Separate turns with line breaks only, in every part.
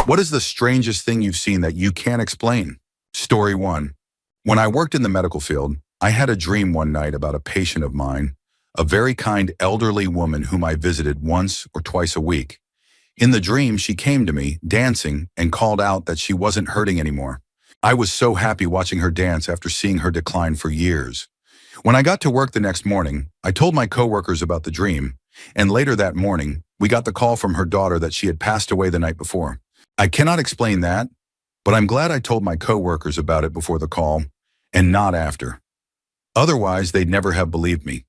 What is the strangest thing you've seen that you can't explain? Story 1. When I worked in the medical field, I had a dream one night about a patient of mine, a very kind elderly woman whom I visited once or twice a week. In the dream, she came to me, dancing, and called out that she wasn't hurting anymore. I was so happy watching her dance after seeing her decline for years. When I got to work the next morning, I told my coworkers about the dream, and later that morning, we got the call from her daughter that she had passed away the night before. I cannot explain that, but I'm glad I told my coworkers about it before the call and not after. Otherwise, they'd never have believed me.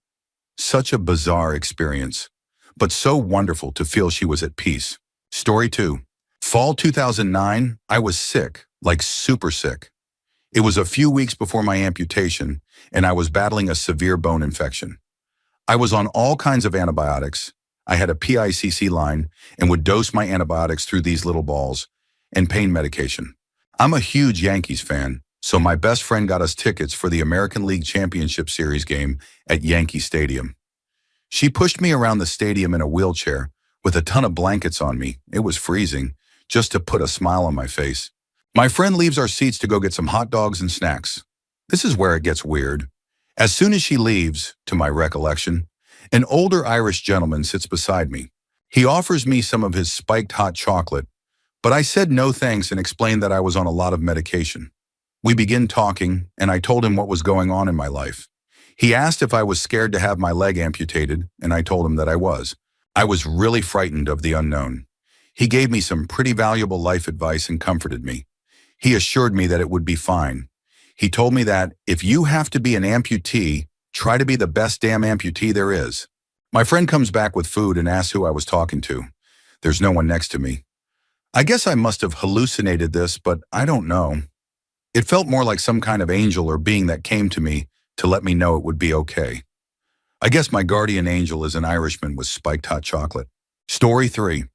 Such a bizarre experience, but so wonderful to feel she was at peace. Story 2. Fall 2009, I was sick, like super sick. It was a few weeks before my amputation, and I was battling a severe bone infection. I was on all kinds of antibiotics. I had a PICC line and would dose my antibiotics through these little balls and pain medication. I'm a huge Yankees fan, so my best friend got us tickets for the American League Championship Series game at Yankee Stadium. She pushed me around the stadium in a wheelchair with a ton of blankets on me. It was freezing, just to put a smile on my face. My friend leaves our seats to go get some hot dogs and snacks. This is where it gets weird. As soon as she leaves, to my recollection, an older Irish gentleman sits beside me. He offers me some of his spiked hot chocolate, but I said no thanks and explained that I was on a lot of medication. We begin talking, and I told him what was going on in my life. He asked if I was scared to have my leg amputated, and I told him that I was. I was really frightened of the unknown. He gave me some pretty valuable life advice and comforted me. He assured me that it would be fine. He told me that if you have to be an amputee, try to be the best damn amputee there is. My friend comes back with food and asks who I was talking to. There's no one next to me. I guess I must have hallucinated this, but I don't know. It felt more like some kind of angel or being that came to me to let me know it would be okay. I guess my guardian angel is an Irishman with spiked hot chocolate. Story 3.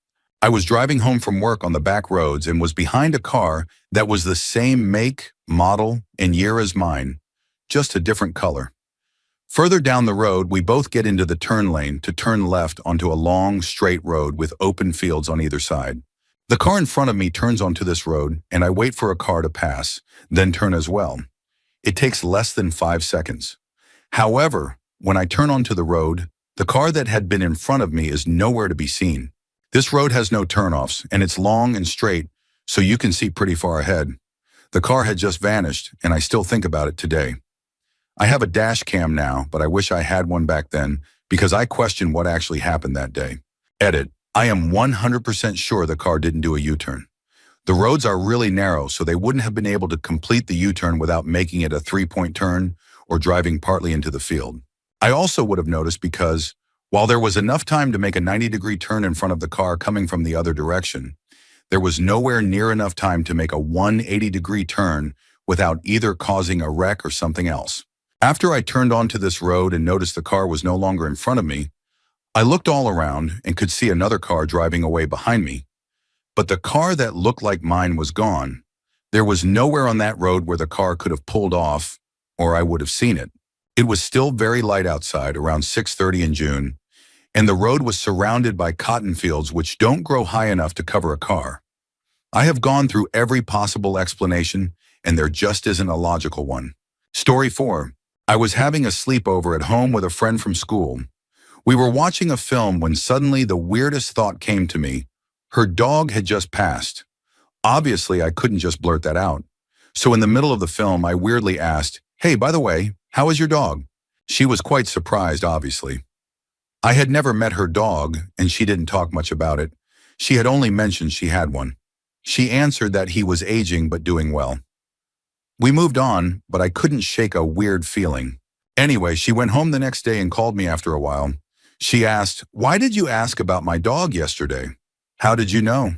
I was driving home from work on the back roads and was behind a car that was the same make, model, and year as mine, just a different color. Further down the road, we both get into the turn lane to turn left onto a long, straight road with open fields on either side. The car in front of me turns onto this road, and I wait for a car to pass, then turn as well. It takes less than 5 seconds. However, when I turn onto the road, the car that had been in front of me is nowhere to be seen. This road has no turnoffs, and it's long and straight, so you can see pretty far ahead. The car had just vanished, and I still think about it today. I have a dash cam now, but I wish I had one back then because I question what actually happened that day. Edit. I am 100% sure the car didn't do a U-turn. The roads are really narrow, so they wouldn't have been able to complete the U-turn without making it a 3-point turn or driving partly into the field. I also would have noticed because, while there was enough time to make a 90-degree turn in front of the car coming from the other direction, there was nowhere near enough time to make a 180-degree turn without either causing a wreck or something else. After I turned onto this road and noticed the car was no longer in front of me, I looked all around and could see another car driving away behind me. But the car that looked like mine was gone. There was nowhere on that road where the car could have pulled off, or I would have seen it. It was still very light outside, around 6:30 in June, and the road was surrounded by cotton fields which don't grow high enough to cover a car. I have gone through every possible explanation, and there just isn't a logical one. Story 4. I was having a sleepover at home with a friend from school. We were watching a film when suddenly the weirdest thought came to me. Her dog had just passed. Obviously, I couldn't just blurt that out. So in the middle of the film, I weirdly asked, "Hey, by the way, how is your dog?" She was quite surprised, obviously. I had never met her dog, and she didn't talk much about it. She had only mentioned she had one. She answered that he was aging but doing well. We moved on, but I couldn't shake a weird feeling. Anyway, she went home the next day and called me after a while. She asked, "Why did you ask about my dog yesterday? How did you know?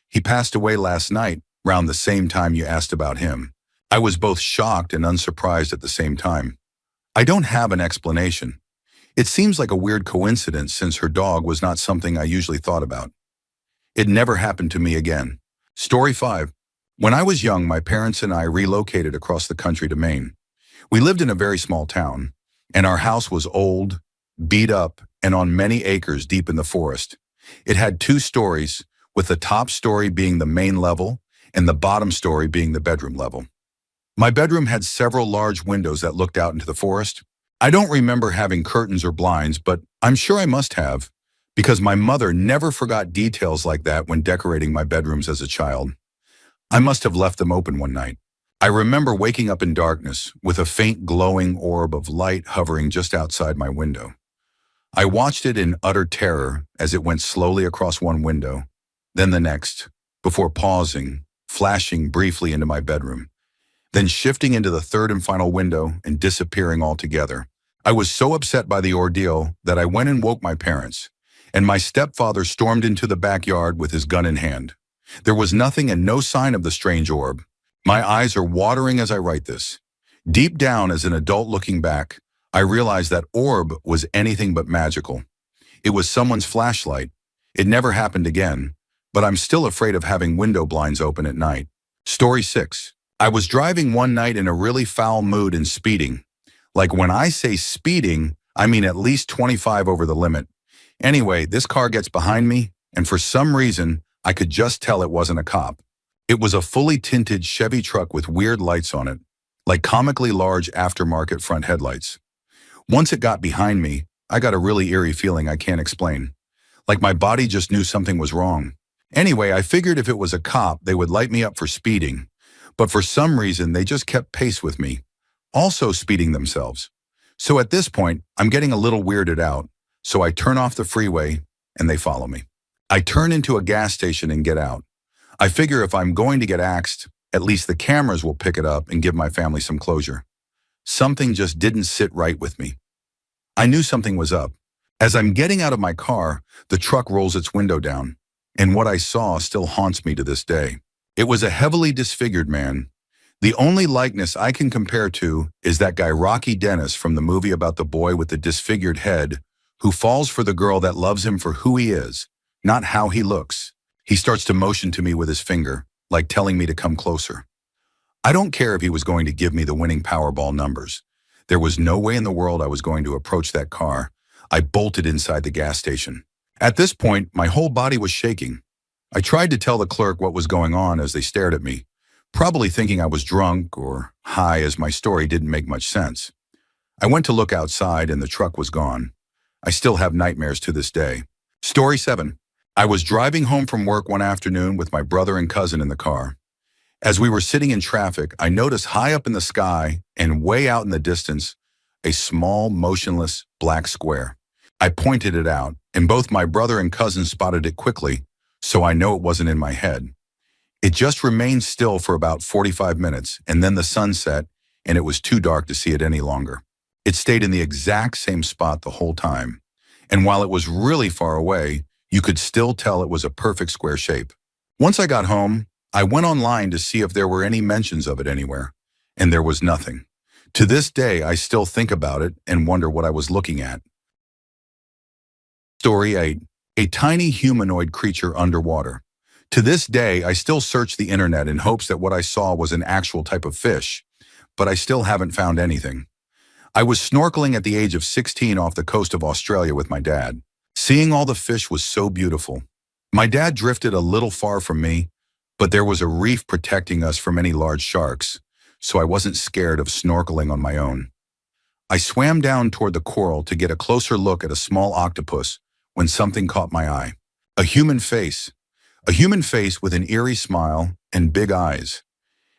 He passed away last night, round the same time you asked about him." I was both shocked and unsurprised at the same time. I don't have an explanation. It seems like a weird coincidence since her dog was not something I usually thought about. It never happened to me again. Story 5. When I was young, my parents and I relocated across the country to Maine. We lived in a very small town, and our house was old, beat up, and on many acres deep in the forest. It had 2 stories, with the top story being the main level and the bottom story being the bedroom level. My bedroom had several large windows that looked out into the forest. I don't remember having curtains or blinds, but I'm sure I must have, because my mother never forgot details like that when decorating my bedrooms as a child. I must have left them open one night. I remember waking up in darkness with a faint glowing orb of light hovering just outside my window. I watched it in utter terror as it went slowly across one window, then the next, before pausing, flashing briefly into my bedroom, then shifting into the third and final window and disappearing altogether. I was so upset by the ordeal that I went and woke my parents, and my stepfather stormed into the backyard with his gun in hand. There was nothing and no sign of the strange orb. My eyes are watering as I write this. Deep down, as an adult looking back, I realized that orb was anything but magical. It was someone's flashlight. It never happened again, but I'm still afraid of having window blinds open at night. Story 6. I was driving one night in a really foul mood and speeding. Like when I say speeding, I mean at least 25 over the limit. Anyway, this car gets behind me, and for some reason, I could just tell it wasn't a cop. It was a fully tinted Chevy truck with weird lights on it, like comically large aftermarket front headlights. Once it got behind me, I got a really eerie feeling I can't explain. Like my body just knew something was wrong. Anyway, I figured if it was a cop, they would light me up for speeding. But for some reason, they just kept pace with me, also speeding themselves. So at this point, I'm getting a little weirded out, so I turn off the freeway and they follow me. I turn into a gas station and get out. I figure if I'm going to get axed, at least the cameras will pick it up and give my family some closure. Something just didn't sit right with me. I knew something was up. As I'm getting out of my car, the truck rolls its window down, and what I saw still haunts me to this day. It was a heavily disfigured man. The only likeness I can compare to is that guy Rocky Dennis from the movie about the boy with the disfigured head who falls for the girl that loves him for who he is, not how he looks. He starts to motion to me with his finger, like telling me to come closer. I don't care if he was going to give me the winning Powerball numbers. There was no way in the world I was going to approach that car. I bolted inside the gas station. At this point, my whole body was shaking. I tried to tell the clerk what was going on as they stared at me, probably thinking I was drunk or high as my story didn't make much sense. I went to look outside and the truck was gone. I still have nightmares to this day. Story 7. I was driving home from work one afternoon with my brother and cousin in the car. As we were sitting in traffic, I noticed high up in the sky and way out in the distance, a small, motionless, black square. I pointed it out, and both my brother and cousin spotted it quickly, so I know it wasn't in my head. It just remained still for about 45 minutes, and then the sun set, and it was too dark to see it any longer. It stayed in the exact same spot the whole time, and while it was really far away, you could still tell it was a perfect square shape. Once I got home, I went online to see if there were any mentions of it anywhere, and there was nothing. To this day, I still think about it and wonder what I was looking at. Story 8. A tiny humanoid creature underwater. To this day, I still search the internet in hopes that what I saw was an actual type of fish, but I still haven't found anything. I was snorkeling at the age of 16 off the coast of Australia with my dad. Seeing all the fish was so beautiful. My dad drifted a little far from me, but there was a reef protecting us from any large sharks, so I wasn't scared of snorkeling on my own. I swam down toward the coral to get a closer look at a small octopus when something caught my eye. A human face with an eerie smile and big eyes.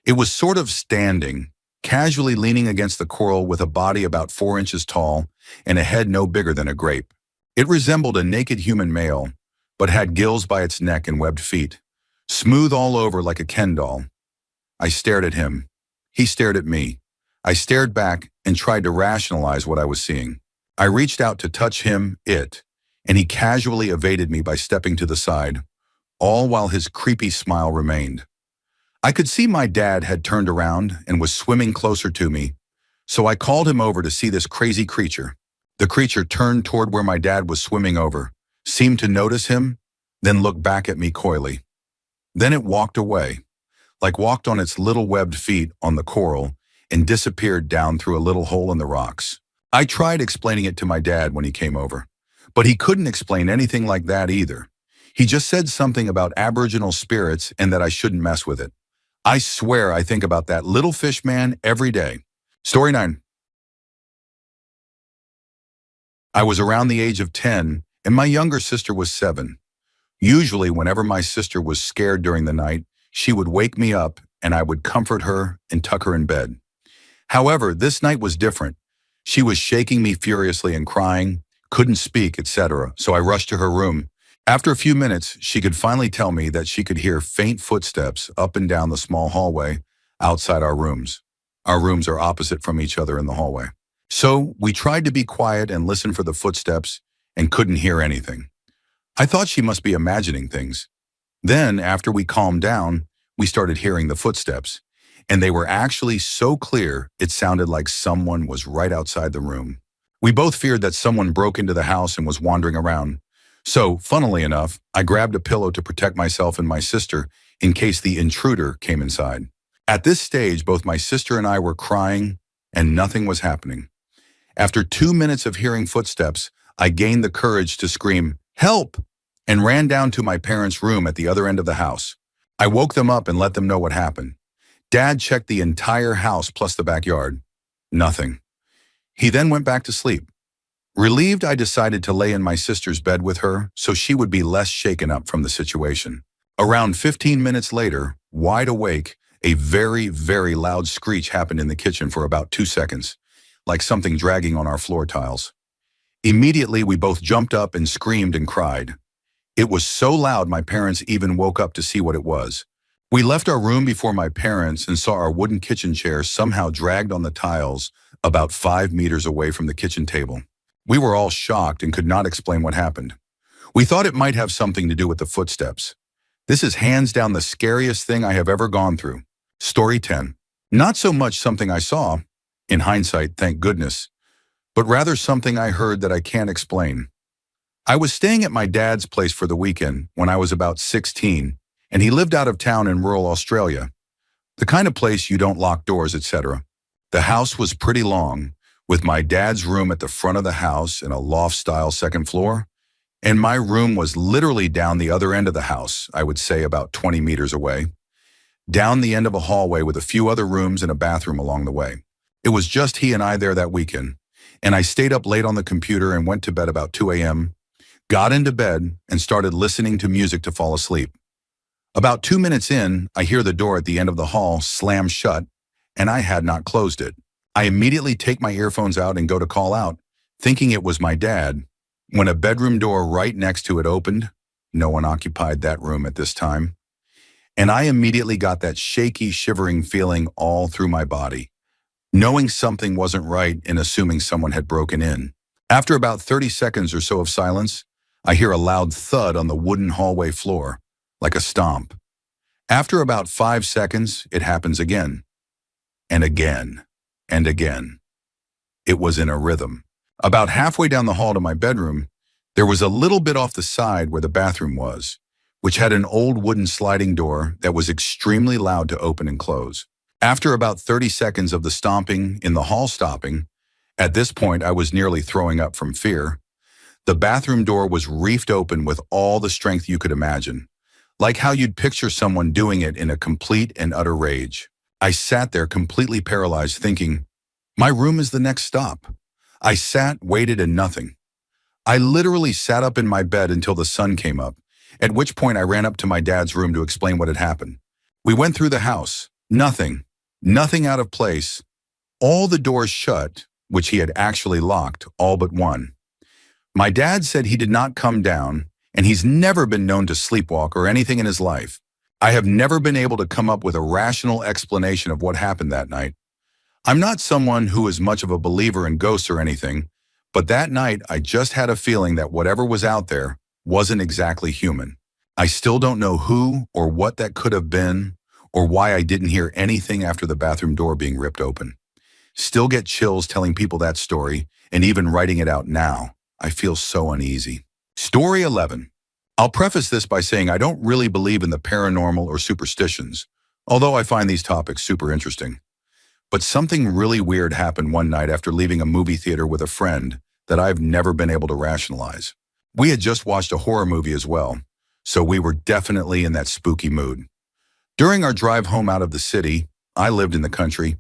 It was sort of standing, casually leaning against the coral with a body about 4 inches tall and a head no bigger than a grape. It resembled a naked human male, but had gills by its neck and webbed feet, smooth all over like a Ken doll. I stared at him. He stared at me. I stared back and tried to rationalize what I was seeing. I reached out to touch him, and he casually evaded me by stepping to the side, all while his creepy smile remained. I could see my dad had turned around and was swimming closer to me, so I called him over to see this crazy creature. The creature turned toward where my dad was swimming over, seemed to notice him, then looked back at me coyly. Then it walked away, like walked on its little webbed feet on the coral and disappeared down through a little hole in the rocks. I tried explaining it to my dad when he came over, but he couldn't explain anything like that either. He just said something about Aboriginal spirits and that I shouldn't mess with it. I swear I think about that little fish man every day. Story 9. I was around the age of 10, and my younger sister was 7. Usually, whenever my sister was scared during the night, she would wake me up and I would comfort her and tuck her in bed. However, this night was different. She was shaking me furiously and crying, couldn't speak, etc., so I rushed to her room. After a few minutes, she could finally tell me that she could hear faint footsteps up and down the small hallway outside our rooms. Our rooms are opposite from each other in the hallway. So we tried to be quiet and listen for the footsteps and couldn't hear anything. I thought she must be imagining things. Then, after we calmed down, we started hearing the footsteps, and they were actually so clear it sounded like someone was right outside the room. We both feared that someone broke into the house and was wandering around. So, funnily enough, I grabbed a pillow to protect myself and my sister in case the intruder came inside. At this stage, both my sister and I were crying, and nothing was happening. After 2 minutes of hearing footsteps, I gained the courage to scream, "Help!" and ran down to my parents' room at the other end of the house. I woke them up and let them know what happened. Dad checked the entire house plus the backyard. Nothing. He then went back to sleep. Relieved, I decided to lay in my sister's bed with her so she would be less shaken up from the situation. Around 15 minutes later, wide awake, a very, very loud screech happened in the kitchen for about 2 seconds, like something dragging on our floor tiles. Immediately, we both jumped up and screamed and cried. It was so loud my parents even woke up to see what it was. We left our room before my parents and saw our wooden kitchen chair somehow dragged on the tiles about 5 meters away from the kitchen table. We were all shocked and could not explain what happened. We thought it might have something to do with the footsteps. This is hands down the scariest thing I have ever gone through. Story 10. Not so much something I saw, in hindsight, thank goodness, but rather something I heard that I can't explain. I was staying at my dad's place for the weekend when I was about 16, and he lived out of town in rural Australia, the kind of place you don't lock doors, etc. The house was pretty long, with my dad's room at the front of the house in a loft-style second floor, and my room was literally down the other end of the house, I would say about 20 meters away, down the end of a hallway with a few other rooms and a bathroom along the way. It was just he and I there that weekend, and I stayed up late on the computer and went to bed about 2 a.m., got into bed, and started listening to music to fall asleep. About 2 minutes in, I hear the door at the end of the hall slam shut, and I had not closed it. I immediately take my earphones out and go to call out, thinking it was my dad, when a bedroom door right next to it opened. No one occupied that room at this time. And I immediately got that shaky, shivering feeling all through my body, knowing something wasn't right and assuming someone had broken in. After about 30 seconds or so of silence, I hear a loud thud on the wooden hallway floor, like a stomp. After about 5 seconds, it happens again, and again, and again. It was in a rhythm. About halfway down the hall to my bedroom, there was a little bit off the side where the bathroom was, which had an old wooden sliding door that was extremely loud to open and close. After about 30 seconds of the stomping in the hall stopping, at this point I was nearly throwing up from fear, the bathroom door was reefed open with all the strength you could imagine, like how you'd picture someone doing it in a complete and utter rage. I sat there completely paralyzed thinking, my room is the next stop. I sat, waited, and nothing. I literally sat up in my bed until the sun came up, at which point I ran up to my dad's room to explain what had happened. We went through the house. Nothing out of place. All the doors shut, which he had actually locked, all but one. My dad said he did not come down, and he's never been known to sleepwalk or anything in his life. I have never been able to come up with a rational explanation of what happened that night. I'm not someone who is much of a believer in ghosts or anything, but that night I just had a feeling that whatever was out there wasn't exactly human. I still don't know who or what that could have been, or why I didn't hear anything after the bathroom door being ripped open. Still get chills telling people that story, and even writing it out now. I feel so uneasy. Story 11. I'll preface this by saying I don't really believe in the paranormal or superstitions, although I find these topics super interesting. But something really weird happened one night after leaving a movie theater with a friend that I've never been able to rationalize. We had just watched a horror movie as well, so we were definitely in that spooky mood. During our drive home out of the city, I lived in the country,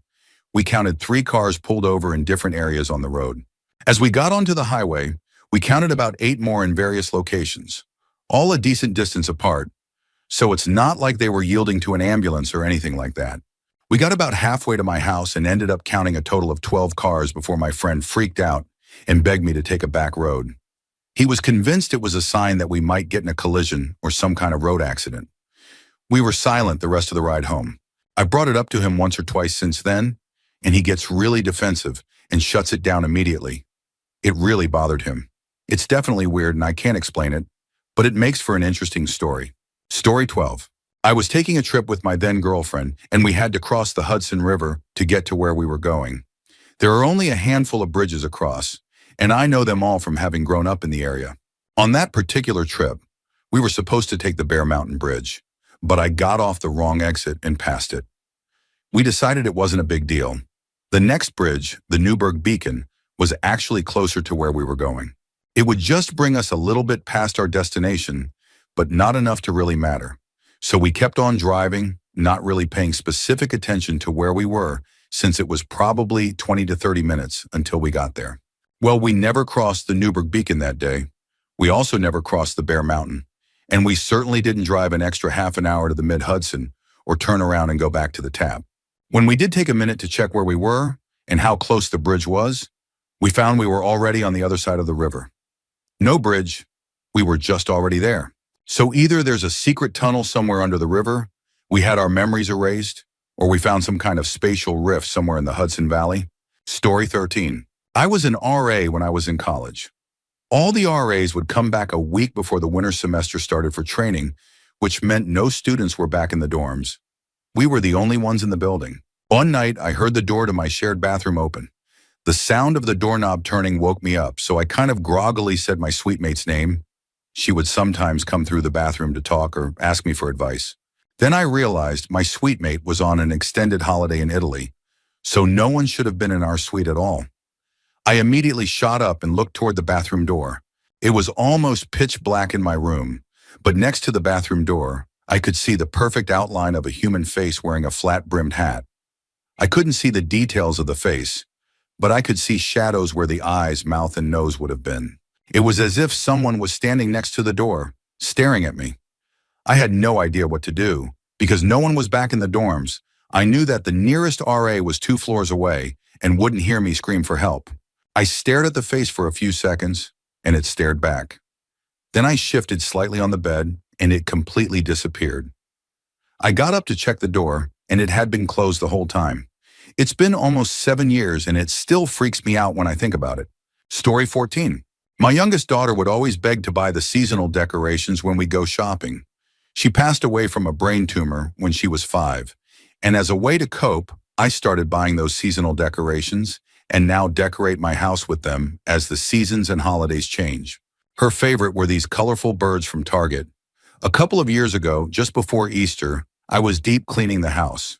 we counted 3 cars pulled over in different areas on the road. As we got onto the highway, we counted about 8 more in various locations, all a decent distance apart, so it's not like they were yielding to an ambulance or anything like that. We got about halfway to my house and ended up counting a total of 12 cars before my friend freaked out and begged me to take a back road. He was convinced it was a sign that we might get in a collision or some kind of road accident. We were silent the rest of the ride home. I brought it up to him once or twice since then, and he gets really defensive and shuts it down immediately. It really bothered him. It's definitely weird and I can't explain it, but it makes for an interesting story. Story 12. I was taking a trip with my then girlfriend and we had to cross the Hudson River to get to where we were going. There are only a handful of bridges across, and I know them all from having grown up in the area. On that particular trip, we were supposed to take the Bear Mountain Bridge, but I got off the wrong exit and passed it. We decided it wasn't a big deal. The next bridge, the Newburgh Beacon, was actually closer to where we were going. It would just bring us a little bit past our destination, but not enough to really matter. So we kept on driving, not really paying specific attention to where we were, since it was probably 20 to 30 minutes until we got there. Well, we never crossed the Newburgh Beacon that day. We also never crossed the Bear Mountain. And we certainly didn't drive an extra half an hour to the mid-Hudson or turn around and go back to the tap. When we did take a minute to check where we were and how close the bridge was, we found we were already on the other side of the river. No bridge, we were just already there. So either there's a secret tunnel somewhere under the river, we had our memories erased, or we found some kind of spatial rift somewhere in the Hudson Valley. Story 13. I was an RA when I was in college. All the RAs would come back a week before the winter semester started for training, which meant no students were back in the dorms. We were the only ones in the building. One night, I heard the door to my shared bathroom open. The sound of the doorknob turning woke me up, so I kind of groggily said my suite mate's name. She would sometimes come through the bathroom to talk or ask me for advice. Then I realized my suite mate was on an extended holiday in Italy, so no one should have been in our suite at all. I immediately shot up and looked toward the bathroom door. It was almost pitch black in my room, but next to the bathroom door, I could see the perfect outline of a human face wearing a flat-brimmed hat. I couldn't see the details of the face, but I could see shadows where the eyes, mouth, and nose would have been. It was as if someone was standing next to the door, staring at me. I had no idea what to do. Because no one was back in the dorms, I knew that the nearest RA was 2 floors away and wouldn't hear me scream for help. I stared at the face for a few seconds, and it stared back. Then I shifted slightly on the bed, and it completely disappeared. I got up to check the door, and it had been closed the whole time. It's been almost 7 years, and it still freaks me out when I think about it. Story 14. My youngest daughter would always beg to buy the seasonal decorations when we go shopping. She passed away from a brain tumor when she was 5, and as a way to cope, I started buying those seasonal decorations and now decorate my house with them as the seasons and holidays change. Her favorite were these colorful birds from Target. A couple of years ago, just before Easter, I was deep cleaning the house.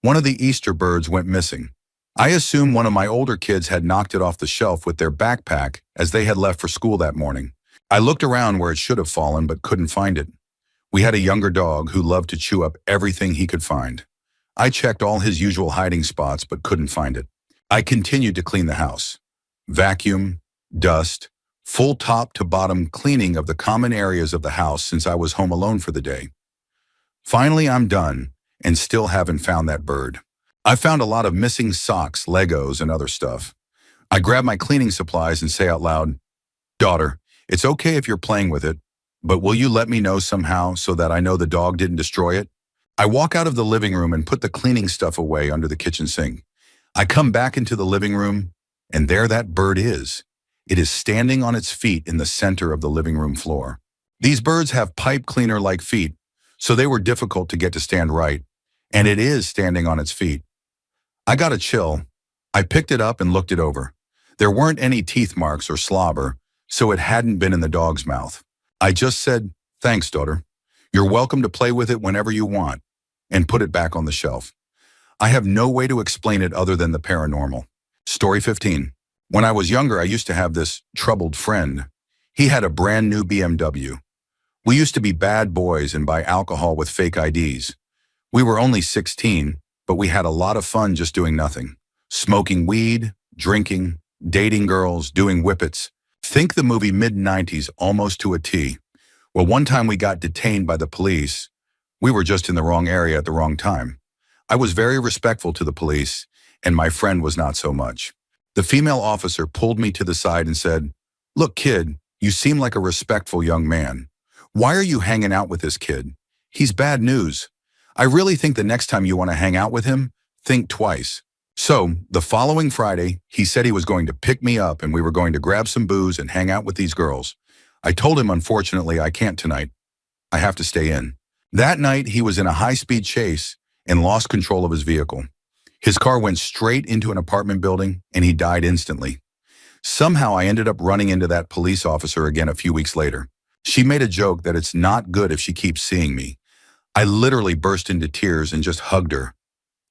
One of the Easter birds went missing. I assume one of my older kids had knocked it off the shelf with their backpack as they had left for school that morning. I looked around where it should have fallen but couldn't find it. We had a younger dog who loved to chew up everything he could find. I checked all his usual hiding spots but couldn't find it. I continued to clean the house. Vacuum, dust, full top to bottom cleaning of the common areas of the house since I was home alone for the day. Finally, I'm done and still haven't found that bird. I found a lot of missing socks, Legos, and other stuff. I grab my cleaning supplies and say out loud, "Daughter, it's okay if you're playing with it, but will you let me know somehow so that I know the dog didn't destroy it?" I walk out of the living room and put the cleaning stuff away under the kitchen sink. I come back into the living room, and there that bird is. It is standing on its feet in the center of the living room floor. These birds have pipe cleaner-like feet, so they were difficult to get to stand right, and it is standing on its feet. I got a chill. I picked it up and looked it over. There weren't any teeth marks or slobber, so it hadn't been in the dog's mouth. I just said, "Thanks, daughter. You're welcome to play with it whenever you want," and put it back on the shelf. I have no way to explain it other than the paranormal. Story 15. When I was younger, I used to have this troubled friend. He had a brand new BMW. We used to be bad boys and buy alcohol with fake IDs. We were only 16, but we had a lot of fun just doing nothing. Smoking weed, drinking, dating girls, doing whippets. Think the movie mid-90s almost to a T. Well, one time we got detained by the police. We were just in the wrong area at the wrong time. I was very respectful to the police, and my friend was not so much. The female officer pulled me to the side and said, "Look, kid, you seem like a respectful young man. Why are you hanging out with this kid? He's bad news. I really think the next time you want to hang out with him, think twice." So, the following Friday, he said he was going to pick me up and we were going to grab some booze and hang out with these girls. I told him, unfortunately, I can't tonight. I have to stay in. That night, he was in a high-speed chase and lost control of his vehicle. His car went straight into an apartment building and he died instantly. Somehow, I ended up running into that police officer again a few weeks later. She made a joke that it's not good if she keeps seeing me. I literally burst into tears and just hugged her.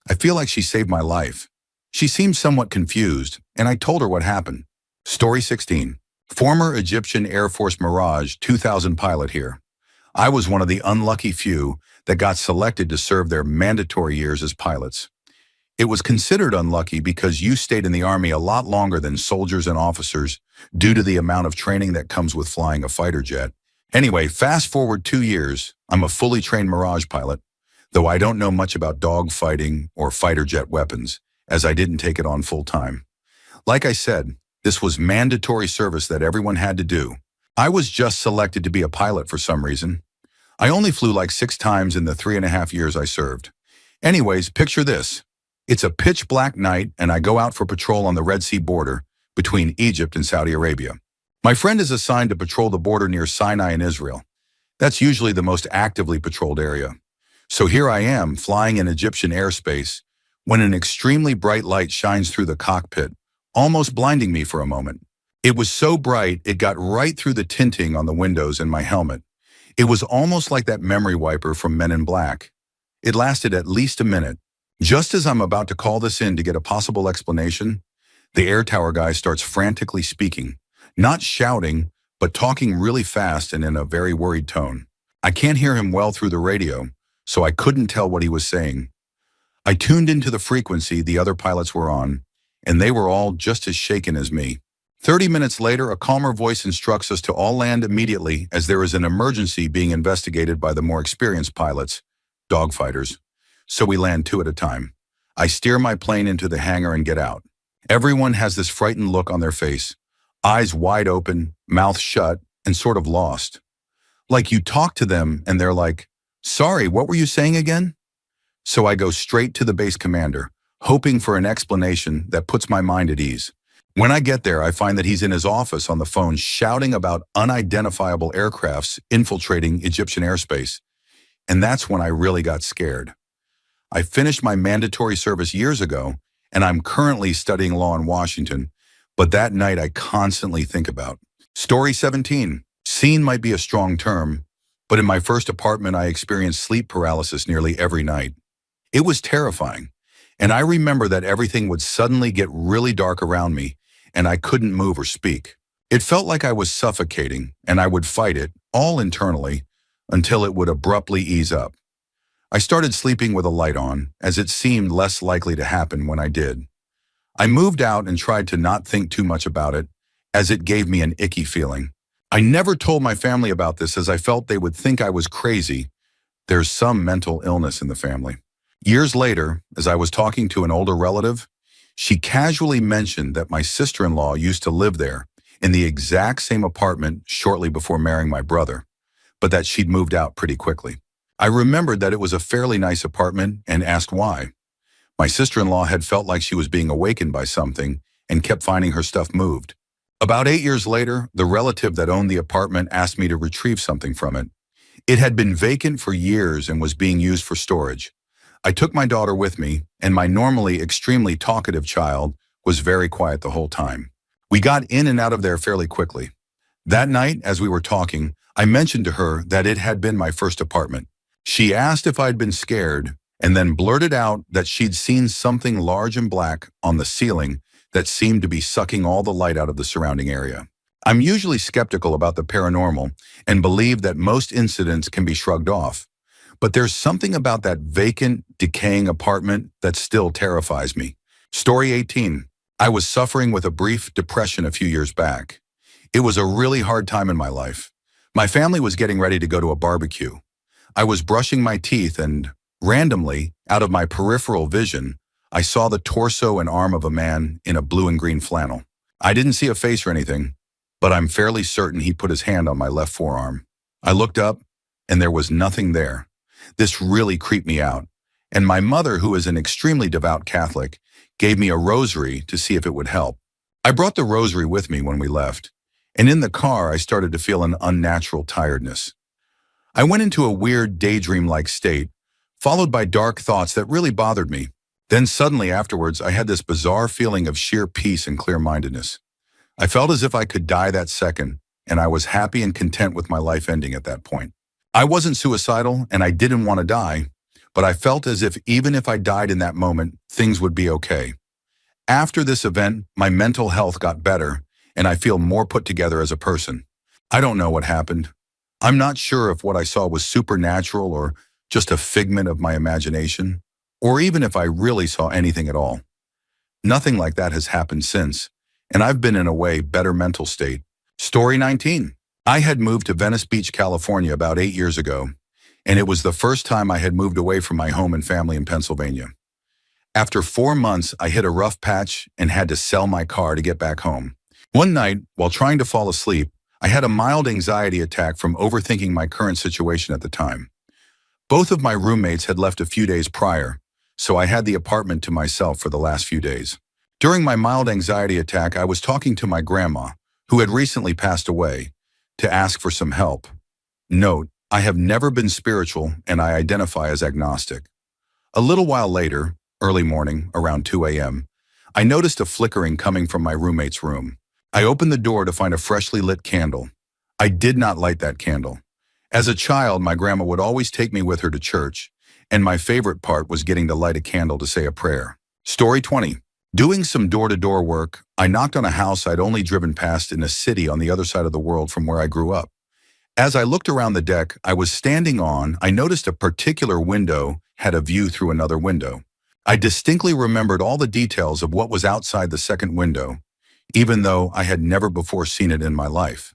I feel like she saved my life. She seemed somewhat confused, and I told her what happened. Story 16. Former Egyptian Air Force Mirage 2000 pilot here. I was one of the unlucky few that got selected to serve their mandatory years as pilots. It was considered unlucky because you stayed in the Army a lot longer than soldiers and officers due to the amount of training that comes with flying a fighter jet. Anyway, fast forward 2 years, I'm a fully trained Mirage pilot, though I don't know much about dogfighting or fighter jet weapons, as I didn't take it on full time. Like I said, this was mandatory service that everyone had to do. I was just selected to be a pilot for some reason. I only flew like 6 times in the 3.5 years I served. Anyways, picture this. It's a pitch black night and I go out for patrol on the Red Sea border between Egypt and Saudi Arabia. My friend is assigned to patrol the border near Sinai and Israel. That's usually the most actively patrolled area. So here I am, flying in Egyptian airspace, when an extremely bright light shines through the cockpit, almost blinding me for a moment. It was so bright, it got right through the tinting on the windows and my helmet. It was almost like that memory wiper from Men in Black. It lasted at least a minute. Just as I'm about to call this in to get a possible explanation, the air tower guy starts frantically speaking, not shouting, but talking really fast and in a very worried tone. I can't hear him well through the radio, so I couldn't tell what he was saying. I tuned into the frequency the other pilots were on, and they were all just as shaken as me. 30 minutes later, a calmer voice instructs us to all land immediately as there is an emergency being investigated by the more experienced pilots, dogfighters. So we land 2 at a time. I steer my plane into the hangar and get out. Everyone has this frightened look on their face, eyes wide open, mouth shut, and sort of lost. Like you talk to them and they're like, "Sorry, what were you saying again?" So I go straight to the base commander, hoping for an explanation that puts my mind at ease. When I get there, I find that he's in his office on the phone shouting about unidentifiable aircrafts infiltrating Egyptian airspace. And that's when I really got scared. I finished my mandatory service years ago, and I'm currently studying law in Washington, but that night I constantly think about. Story 17. Scene might be a strong term, but in my first apartment I experienced sleep paralysis nearly every night. It was terrifying, and I remember that everything would suddenly get really dark around me, and I couldn't move or speak. It felt like I was suffocating, and I would fight it, all internally, until it would abruptly ease up. I started sleeping with a light on, as it seemed less likely to happen when I did. I moved out and tried to not think too much about it, as it gave me an icky feeling. I never told my family about this as I felt they would think I was crazy. There's some mental illness in the family. Years later, as I was talking to an older relative, she casually mentioned that my sister-in-law used to live there in the exact same apartment shortly before marrying my brother, but that she'd moved out pretty quickly. I remembered that it was a fairly nice apartment and asked why. My sister-in-law had felt like she was being awakened by something and kept finding her stuff moved. About 8 years later, the relative that owned the apartment asked me to retrieve something from it. It had been vacant for years and was being used for storage. I took my daughter with me, and my normally extremely talkative child was very quiet the whole time. We got in and out of there fairly quickly. That night, as we were talking, I mentioned to her that it had been my first apartment. She asked if I'd been scared, and then blurted out that she'd seen something large and black on the ceiling that seemed to be sucking all the light out of the surrounding area. I'm usually skeptical about the paranormal and believe that most incidents can be shrugged off. But there's something about that vacant, decaying apartment that still terrifies me. Story 18. I was suffering with a brief depression a few years back. It was a really hard time in my life. My family was getting ready to go to a barbecue. I was brushing my teeth and, randomly, out of my peripheral vision, I saw the torso and arm of a man in a blue and green flannel. I didn't see a face or anything, but I'm fairly certain he put his hand on my left forearm. I looked up, and there was nothing there. This really creeped me out, and my mother, who is an extremely devout Catholic, gave me a rosary to see if it would help. I brought the rosary with me when we left, and in the car I started to feel an unnatural tiredness. I went into a weird daydream-like state, followed by dark thoughts that really bothered me. Then suddenly afterwards I had this bizarre feeling of sheer peace and clear-mindedness. I felt as if I could die that second, and I was happy and content with my life ending at that point. I wasn't suicidal, and I didn't want to die, but I felt as if even if I died in that moment, things would be okay. After this event, my mental health got better, and I feel more put together as a person. I don't know what happened. I'm not sure if what I saw was supernatural or just a figment of my imagination, or even if I really saw anything at all. Nothing like that has happened since, and I've been in a way better mental state. Story 19. I had moved to Venice Beach, California about 8 years ago, and it was the first time I had moved away from my home and family in Pennsylvania. After 4 months, I hit a rough patch and had to sell my car to get back home. One night, while trying to fall asleep, I had a mild anxiety attack from overthinking my current situation at the time. Both of my roommates had left a few days prior, so I had the apartment to myself for the last few days. During my mild anxiety attack, I was talking to my grandma, who had recently passed away, to ask for some help. Note, I have never been spiritual and I identify as agnostic. A little while later, early morning, around 2 a.m., I noticed a flickering coming from my roommate's room. I opened the door to find a freshly lit candle. I did not light that candle. As a child, my grandma would always take me with her to church, and my favorite part was getting to light a candle to say a prayer. Story 20. Doing some door-to-door work, I knocked on a house I'd only driven past in a city on the other side of the world from where I grew up. As I looked around the deck I was standing on, I noticed a particular window had a view through another window. I distinctly remembered all the details of what was outside the second window, even though I had never before seen it in my life.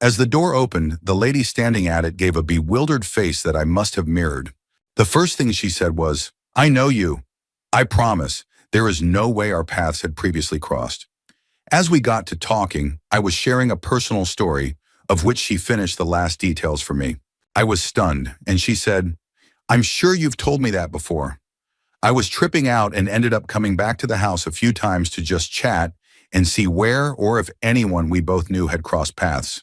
As the door opened, the lady standing at it gave a bewildered face that I must have mirrored. The first thing she said was, "I know you. I promise, there is no way our paths had previously crossed." As we got to talking, I was sharing a personal story, of which she finished the last details for me. I was stunned, and she said, "I'm sure you've told me that before." I was tripping out and ended up coming back to the house a few times to just chat and see where or if anyone we both knew had crossed paths.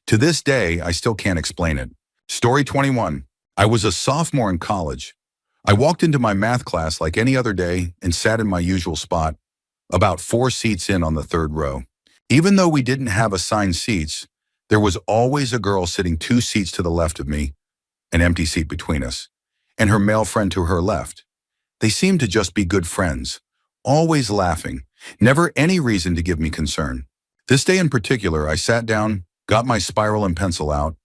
To this day, I still can't explain it. Story 21. I was a sophomore in college. I walked into my math class like any other day and sat in my usual spot, about 4 seats in on the third row. Even though we didn't have assigned seats, there was always a girl sitting 2 seats to the left of me, an empty seat between us, and her male friend to her left. They seemed to just be good friends, always laughing, never any reason to give me concern. This day in particular, I sat down, got my spiral and pencil out,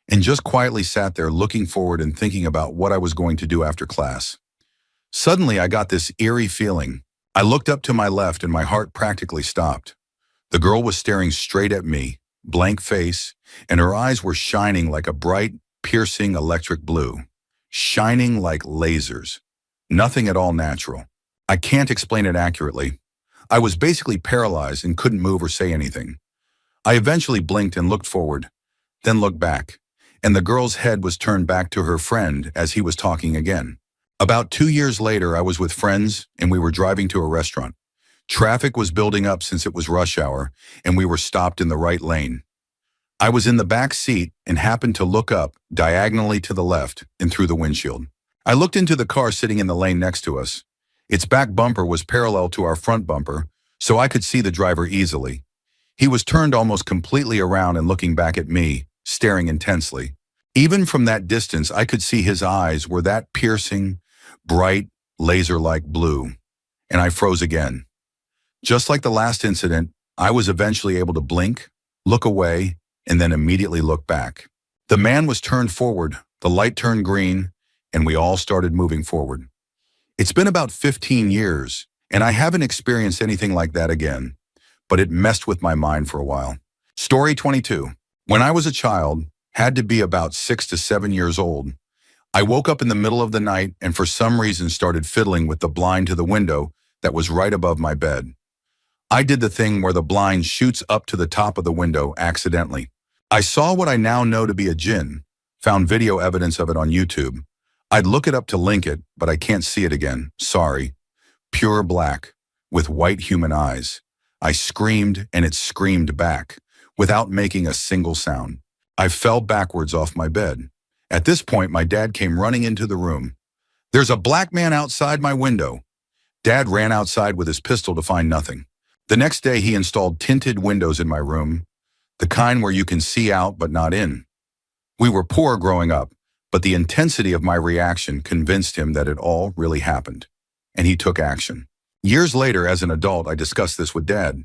and just quietly sat there looking forward and thinking about what I was going to do after class. Suddenly, I got this eerie feeling. I looked up to my left and my heart practically stopped. The girl was staring straight at me, blank face, and her eyes were shining like a bright, piercing electric blue. Shining like lasers. Nothing at all natural. I can't explain it accurately. I was basically paralyzed and couldn't move or say anything. I eventually blinked and looked forward, then looked back, and the girl's head was turned back to her friend as he was talking again. About 2 years later, I was with friends and we were driving to a restaurant. Traffic was building up since it was rush hour, and we were stopped in the right lane. I was in the back seat and happened to look up diagonally to the left and through the windshield. I looked into the car sitting in the lane next to us. Its back bumper was parallel to our front bumper, so I could see the driver easily. He was turned almost completely around and looking back at me, staring intensely. Even from that distance, I could see his eyes were that piercing, bright, laser-like blue, and I froze again. Just like the last incident, I was eventually able to blink, look away, and then immediately look back. The man was turned forward, the light turned green, and we all started moving forward. It's been about 15 years, and I haven't experienced anything like that again, but it messed with my mind for a while. Story 22. When I was a child, had to be about 6 to 7 years old, I woke up in the middle of the night and for some reason started fiddling with the blind to the window that was right above my bed. I did the thing where the blind shoots up to the top of the window accidentally. I saw what I now know to be a jinn, found video evidence of it on YouTube. I'd look it up to link it, but I can't see it again, sorry. Pure black, with white human eyes. I screamed and it screamed back, without making a single sound. I fell backwards off my bed. At this point, my dad came running into the room. "There's a black man outside my window." Dad ran outside with his pistol to find nothing. The next day, he installed tinted windows in my room, the kind where you can see out but not in. We were poor growing up, but the intensity of my reaction convinced him that it all really happened, and he took action. Years later, as an adult, I discussed this with Dad.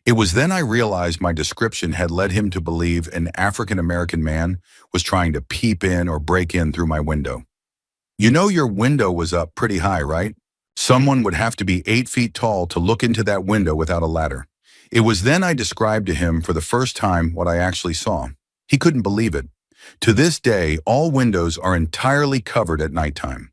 It was then I realized my description had led him to believe an African-American man was trying to peep in or break in through my window. You know your window was up pretty high, right? Someone would have to be 8 feet tall to look into that window without a ladder. It was then I described to him for the first time what I actually saw. He couldn't believe it. To this day, all windows are entirely covered at nighttime.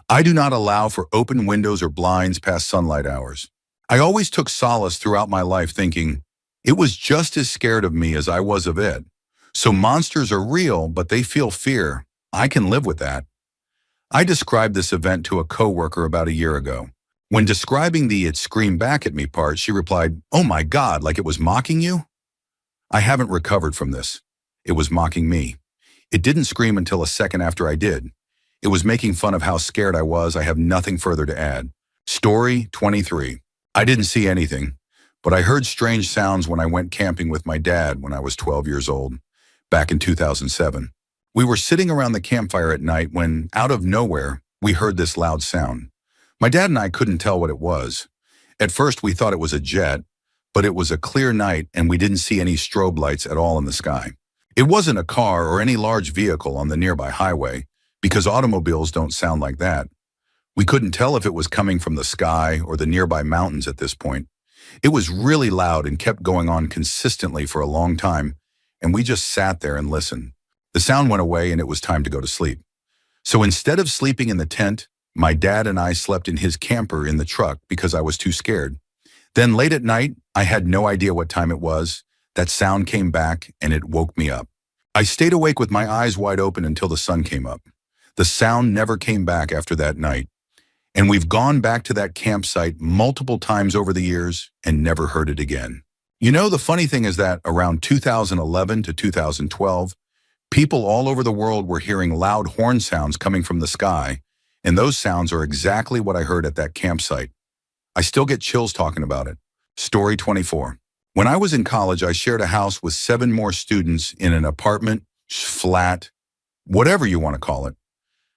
I do not allow for open windows or blinds past sunlight hours. I always took solace throughout my life thinking, it was just as scared of me as I was of it. So monsters are real, but they feel fear. I can live with that. I described this event to a coworker about a year ago. When describing the "it screamed back at me" part, she replied, "Oh my God, like it was mocking you?" I haven't recovered from this. It was mocking me. It didn't scream until a second after I did. It was making fun of how scared I was. I have nothing further to add. Story 23. I didn't see anything, but I heard strange sounds when I went camping with my dad when I was 12 years old, back in 2007. We were sitting around the campfire at night when, out of nowhere, we heard this loud sound. My dad and I couldn't tell what it was. At first, we thought it was a jet, but it was a clear night and we didn't see any strobe lights at all in the sky. It wasn't a car or any large vehicle on the nearby highway, because automobiles don't sound like that. We couldn't tell if it was coming from the sky or the nearby mountains at this point. It was really loud and kept going on consistently for a long time, and we just sat there and listened. The sound went away and it was time to go to sleep. So instead of sleeping in the tent, my dad and I slept in his camper in the truck because I was too scared. Then late at night, I had no idea what time it was. That sound came back and it woke me up. I stayed awake with my eyes wide open until the sun came up. The sound never came back after that night. And we've gone back to that campsite multiple times over the years and never heard it again. You know, the funny thing is that around 2011 to 2012, people all over the world were hearing loud horn sounds coming from the sky, and those sounds are exactly what I heard at that campsite. I still get chills talking about it. Story 24. When I was in college, I shared a house with 7 more students in an apartment, flat, whatever you want to call it.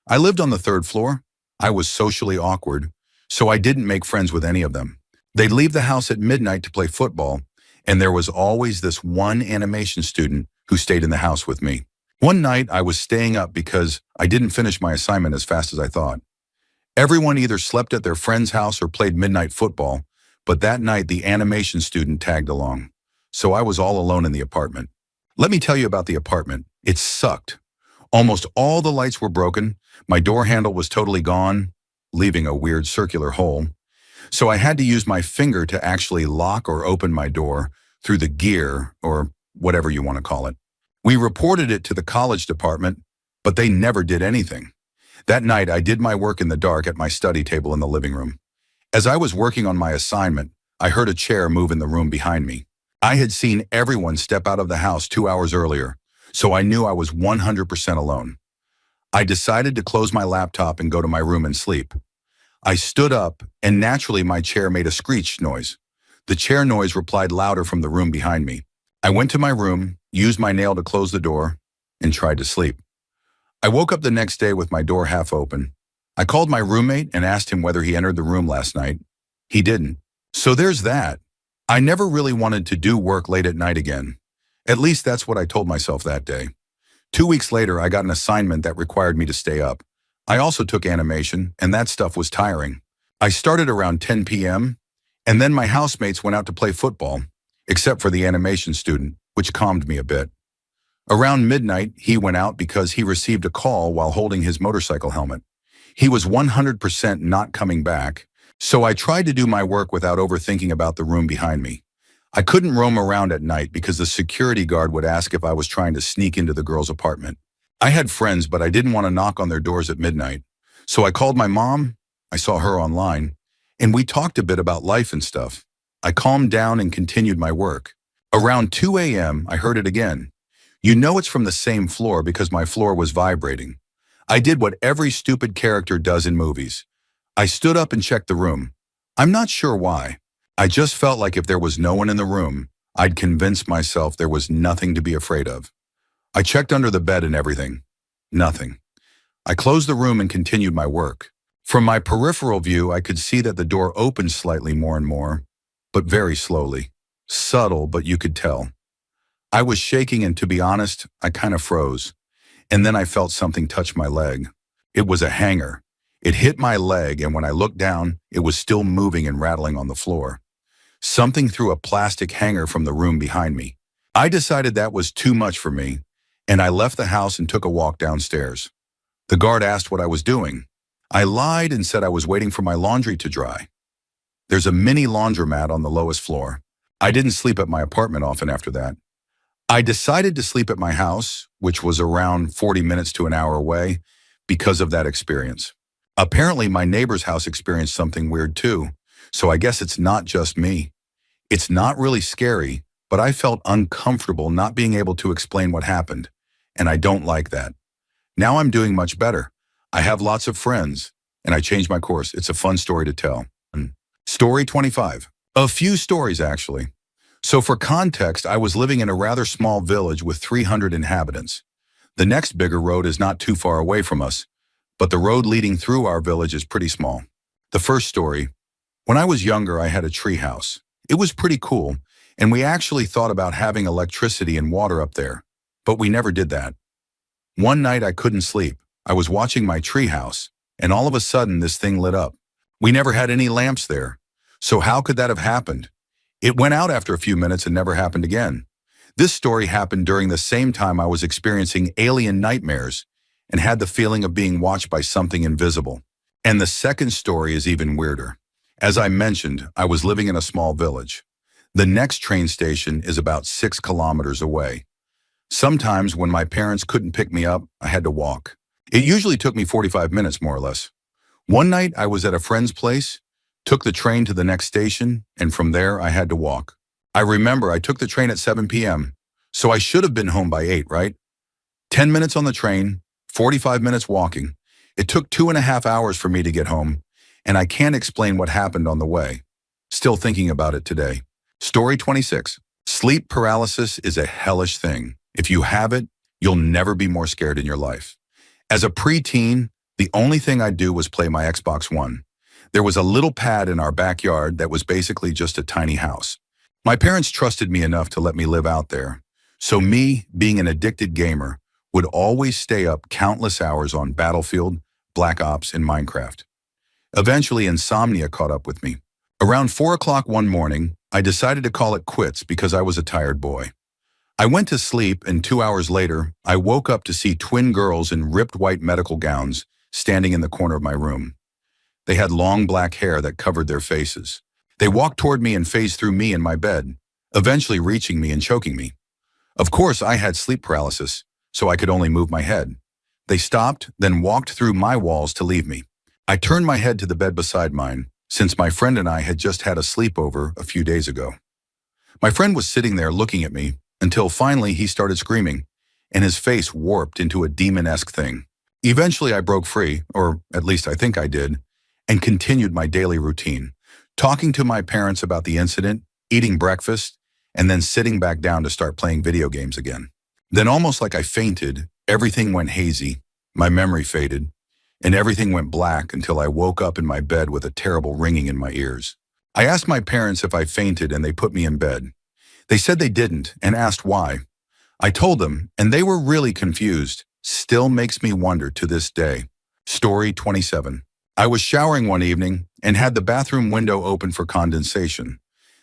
I lived on the 3rd floor. I was socially awkward, so I didn't make friends with any of them. They'd leave the house at midnight to play football, and there was always this one animation student who stayed in the house with me. One night, I was staying up because I didn't finish my assignment as fast as I thought. Everyone either slept at their friend's house or played midnight football, but that night the animation student tagged along, so I was all alone in the apartment. Let me tell you about the apartment. It sucked. Almost all the lights were broken. My door handle was totally gone, leaving a weird circular hole. So I had to use my finger to actually lock or open my door through the gear, or whatever you want to call it. We reported it to the college department, but they never did anything. That night, I did my work in the dark at my study table in the living room. As I was working on my assignment, I heard a chair move in the room behind me. I had seen everyone step out of the house 2 hours earlier, so I knew I was 100% alone. I decided to close my laptop and go to my room and sleep. I stood up, and naturally my chair made a screech noise. The chair noise replied louder from the room behind me. I went to my room, used my nail to close the door, and tried to sleep. I woke up the next day with my door half open. I called my roommate and asked him whether he entered the room last night. He didn't. So there's that. I never really wanted to do work late at night again. At least that's what I told myself that day. 2 weeks later, I got an assignment that required me to stay up. I also took animation, and that stuff was tiring. I started around 10 p.m., and then my housemates went out to play football, except for the animation student, which calmed me a bit. Around midnight, he went out because he received a call while holding his motorcycle helmet. He was 100% not coming back, so I tried to do my work without overthinking about the room behind me. I couldn't roam around at night because the security guard would ask if I was trying to sneak into the girl's apartment. I had friends, but I didn't want to knock on their doors at midnight. So I called my mom, I saw her online, and we talked a bit about life and stuff. I calmed down and continued my work. Around 2 a.m., I heard it again. You know it's from the same floor because my floor was vibrating. I did what every stupid character does in movies. I stood up and checked the room. I'm not sure why. I just felt like if there was no one in the room, I'd convince myself there was nothing to be afraid of. I checked under the bed and everything. Nothing. I closed the room and continued my work. From my peripheral view, I could see that the door opened slightly more and more, but very slowly. Subtle, but you could tell. I was shaking, and to be honest, I kind of froze. And then I felt something touch my leg. It was a hanger. It hit my leg, and when I looked down, it was still moving and rattling on the floor. Something threw a plastic hanger from the room behind me. I decided that was too much for me, and I left the house and took a walk downstairs. The guard asked what I was doing. I lied and said I was waiting for my laundry to dry. There's a mini laundromat on the lowest floor. I didn't sleep at my apartment often after that. I decided to sleep at my house, which was around 40 minutes to an hour away, because of that experience. Apparently, my neighbor's house experienced something weird too, so I guess it's not just me. It's not really scary, but I felt uncomfortable not being able to explain what happened, and I don't like that. Now I'm doing much better. I have lots of friends, and I changed my course. It's a fun story to tell. Story 25. A few stories, actually. So for context, I was living in a rather small village with 300 inhabitants. The next bigger road is not too far away from us, but the road leading through our village is pretty small. The first story. When I was younger, I had a tree house. It was pretty cool, and we actually thought about having electricity and water up there, but we never did that. One night I couldn't sleep. I was watching my tree house, and all of a sudden this thing lit up. We never had any lamps there, so how could that have happened? It went out after a few minutes and never happened again. This story happened during the same time I was experiencing alien nightmares and had the feeling of being watched by something invisible. And the second story is even weirder. As I mentioned, I was living in a small village. The next train station is about 6 kilometers away. Sometimes when my parents couldn't pick me up, I had to walk. It usually took me 45 minutes, more or less. One night I was at a friend's place, took the train to the next station, and from there I had to walk. I remember I took the train at 7 p.m., so I should have been home by 8, right? 10 minutes on the train, 45 minutes walking. It took 2.5 hours for me to get home, and I can't explain what happened on the way. Still thinking about it today. Story 26. Sleep paralysis is a hellish thing. If you have it, you'll never be more scared in your life. As a preteen, the only thing I'd do was play my Xbox One. There was a little pad in our backyard that was basically just a tiny house. My parents trusted me enough to let me live out there. So me, being an addicted gamer, would always stay up countless hours on Battlefield, Black Ops, and Minecraft. Eventually, insomnia caught up with me. Around 4 o'clock one morning, I decided to call it quits because I was a tired boy. I went to sleep, and 2 hours later, I woke up to see twin girls in ripped white medical gowns standing in the corner of my room. They had long black hair that covered their faces. They walked toward me and phased through me in my bed, eventually reaching me and choking me. Of course, I had sleep paralysis, so I could only move my head. They stopped, then walked through my walls to leave me. I turned my head to the bed beside mine, since my friend and I had just had a sleepover a few days ago. My friend was sitting there looking at me until finally he started screaming, and his face warped into a demon-esque thing. Eventually, I broke free, or at least I think I did, and continued my daily routine, talking to my parents about the incident, eating breakfast, and then sitting back down to start playing video games again. Then, almost like I fainted, everything went hazy, my memory faded, and everything went black until I woke up in my bed with a terrible ringing in my ears. I asked my parents if I fainted, and they put me in bed. They said they didn't and asked why. I told them, and they were really confused. Still makes me wonder to this day. Story 27. I was showering one evening and had the bathroom window open for condensation.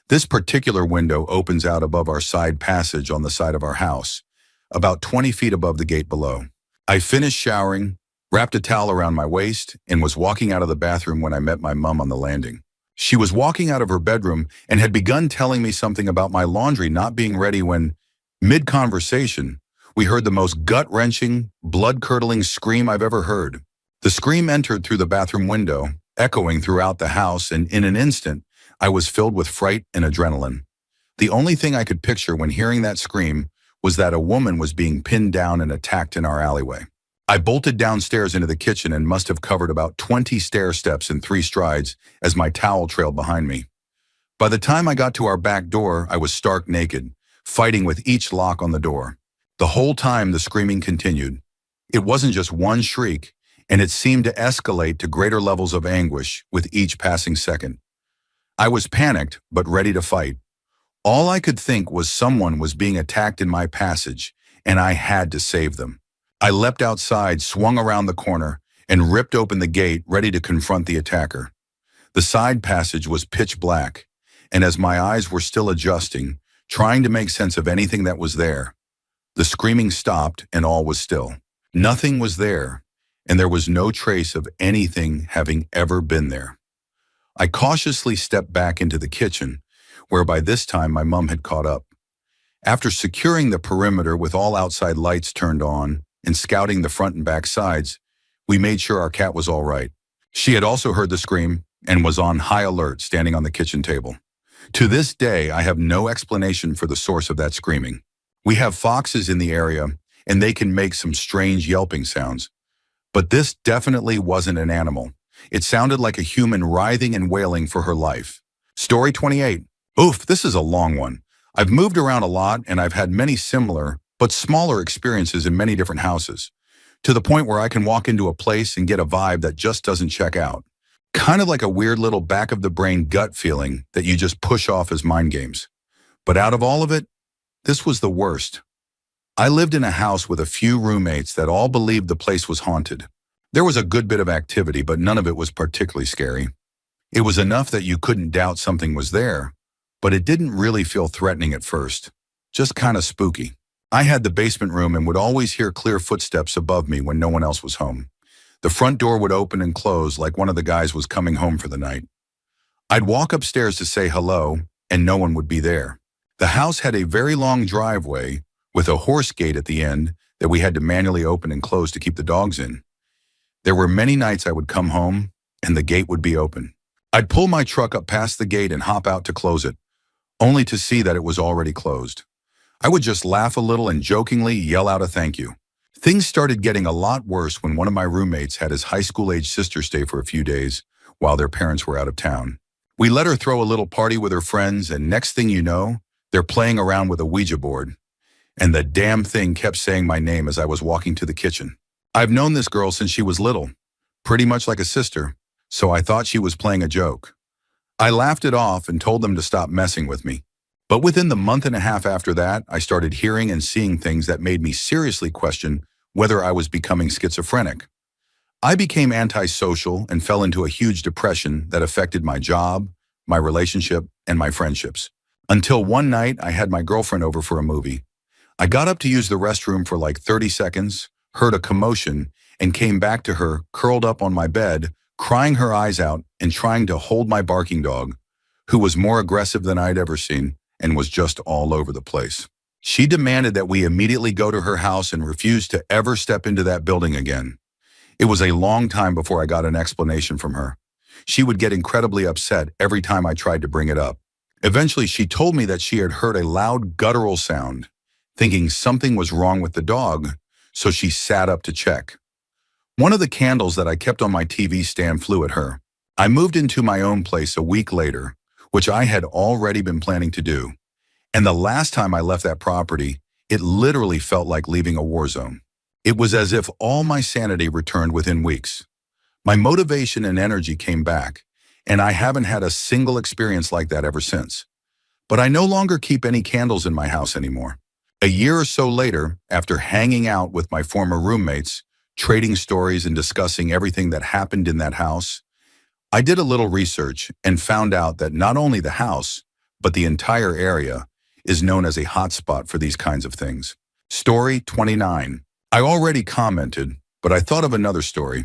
This particular window opens out above our side passage on the side of our house, about 20 feet above the gate below. I finished showering, wrapped a towel around my waist, and was walking out of the bathroom when I met my mom on the landing. She was walking out of her bedroom and had begun telling me something about my laundry not being ready when, mid-conversation, we heard the most gut-wrenching, blood-curdling scream I've ever heard. The scream entered through the bathroom window, echoing throughout the house, and in an instant, I was filled with fright and adrenaline. The only thing I could picture when hearing that scream was that a woman was being pinned down and attacked in our alleyway. I bolted downstairs into the kitchen and must have covered about 20 stair steps in 3 strides as my towel trailed behind me. By the time I got to our back door, I was stark naked, fighting with each lock on the door. The whole time the screaming continued. It wasn't just one shriek, and it seemed to escalate to greater levels of anguish with each passing second. I was panicked, but ready to fight. All I could think was someone was being attacked in my passage, and I had to save them. I leapt outside, swung around the corner, and ripped open the gate, ready to confront the attacker. The side passage was pitch black, and as my eyes were still adjusting, trying to make sense of anything that was there, the screaming stopped and all was still. Nothing was there, and there was no trace of anything having ever been there. I cautiously stepped back into the kitchen, where by this time my mom had caught up. After securing the perimeter with all outside lights turned on and scouting the front and back sides, we made sure our cat was all right. She had also heard the scream and was on high alert standing on the kitchen table. To this day, I have no explanation for the source of that screaming. We have foxes in the area, and they can make some strange yelping sounds. But this definitely wasn't an animal. It sounded like a human writhing and wailing for her life. Story 28. Oof, this is a long one. I've moved around a lot, and I've had many similar, but smaller experiences in many different houses, to the point where I can walk into a place and get a vibe that just doesn't check out. Kind of like a weird little back-of-the-brain gut feeling that you just push off as mind games. But out of all of it, this was the worst. I lived in a house with a few roommates that all believed the place was haunted. There was a good bit of activity, but none of it was particularly scary. It was enough that you couldn't doubt something was there, but it didn't really feel threatening at first. Just kind of spooky. I had the basement room and would always hear clear footsteps above me when no one else was home. The front door would open and close like one of the guys was coming home for the night. I'd walk upstairs to say hello, and no one would be there. The house had a very long driveway with a horse gate at the end that we had to manually open and close to keep the dogs in. There were many nights I would come home, and the gate would be open. I'd pull my truck up past the gate and hop out to close it, only to see that it was already closed. I would just laugh a little and jokingly yell out a thank you. Things started getting a lot worse when one of my roommates had his high school-age sister stay for a few days while their parents were out of town. We let her throw a little party with her friends, and next thing you know, they're playing around with a Ouija board. And the damn thing kept saying my name as I was walking to the kitchen. I've known this girl since she was little, pretty much like a sister, so I thought she was playing a joke. I laughed it off and told them to stop messing with me. But within the month and a half after that, I started hearing and seeing things that made me seriously question whether I was becoming schizophrenic. I became antisocial and fell into a huge depression that affected my job, my relationship, and my friendships. Until one night, I had my girlfriend over for a movie. I got up to use the restroom for like 30 seconds, heard a commotion, and came back to her, curled up on my bed, crying her eyes out and trying to hold my barking dog, who was more aggressive than I'd ever seen and was just all over the place. She demanded that we immediately go to her house and refused to ever step into that building again. It was a long time before I got an explanation from her. She would get incredibly upset every time I tried to bring it up. Eventually, she told me that she had heard a loud guttural sound, thinking something was wrong with the dog, so she sat up to check. One of the candles that I kept on my TV stand flew at her. I moved into my own place a week later, which I had already been planning to do. And the last time I left that property, it literally felt like leaving a war zone. It was as if all my sanity returned within weeks. My motivation and energy came back, and I haven't had a single experience like that ever since. But I no longer keep any candles in my house anymore. A year or so later, after hanging out with my former roommates, trading stories and discussing everything that happened in that house, I did a little research and found out that not only the house, but the entire area is known as a hotspot for these kinds of things. Story 29. I already commented, but I thought of another story.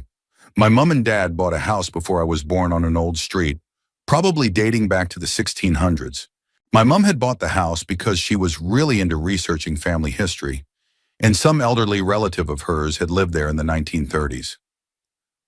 My mom and dad bought a house before I was born on an old street, probably dating back to the 1600s. My mom had bought the house because she was really into researching family history, and some elderly relative of hers had lived there in the 1930s.